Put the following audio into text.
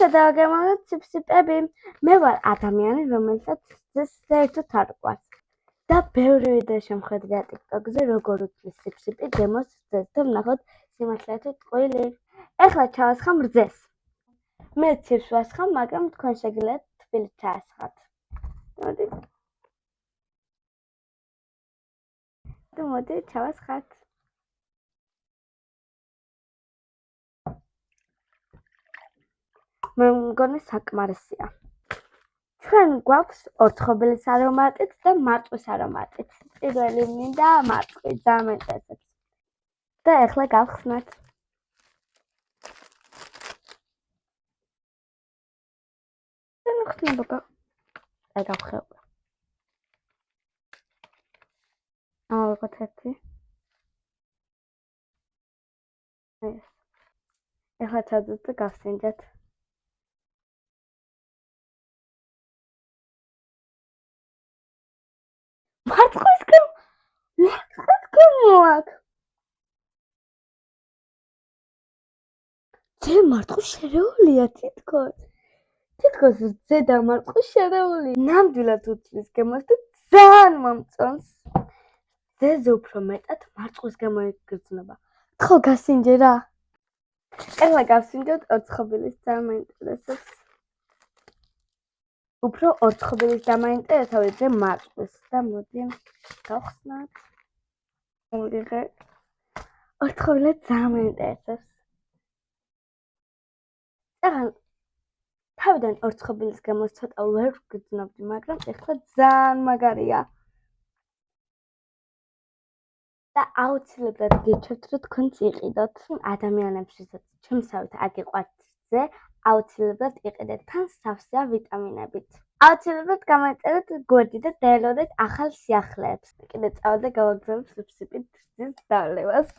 მართლა დავაგემოვნოთ სიფსიპები. მე ვარ ადამიანი, რომელსაც საერთოდ არ გვყავს. და ბევრი ვიდეო შემხედრია TikTok-ზე, როგორ უძლის სიფსიპი გემოს რძეს და ვნახოთ სიმართლე თუ ტყუილი. ეხლა ჩავასხამ რძეს. მე ცირს ვასხამ, მაგრამ თქვენ შეგიძლიათ თბილით ჩაასხათ. მოდი ჩავასხათ. მე მგონი საკმარისია. ჩვენ გვაქვს ორცხობილის არომატით და მარწყვის არომატით. პირველი მინდა მარწყვის, ძალიან მეინტერესებს. და ეხლა გავხსნათ. და ხსნა აი გავხსნა. ვიღოთ ერთი. ეს. ეხლა ჩაძვით და გავსინჯეთ. მარწყვის გემოაკ. ძე მარწყვის შერეულია თითქოს. თითქოს ზედა მარწყვის შერეული. ნამდვილად უძლის გემოს და ძალიან მომწონს. ძეზე უფრო მეტად მარწყვის გემო იგრძნობა. ხო გასინჯე რა. ეხლა გავსინჯოთ ორცხობილის, ძალიან მაინტერესებს. უფრო ორცხობილის დამაინტერესა ვიდრე მარწყვის და მოდი გავხსნათ. მოვიღე. ორცხობილი ძალიან მაინტერესებს. თავიდან ორცხობილის გემოს ცოტა ვერ ვგრძნობდი, მაგრამ ეხლა ძალიან მაგარია. და აუცილებლად გირჩევთ, რომ თქვენც იყიდოთ ადამიანებს, ვისაც ჩემსავით აგიყვართ რძე, აუცილებლად იყიდეთ, თან სავსეა ვიტამინებით. აუცილებლად გამოიწერეთ გვერდი და დაელოდეთ ახალ სიახლეებს. კიდე წავალ და გავაგზავნებ სიფსიპით რძის დავლევას.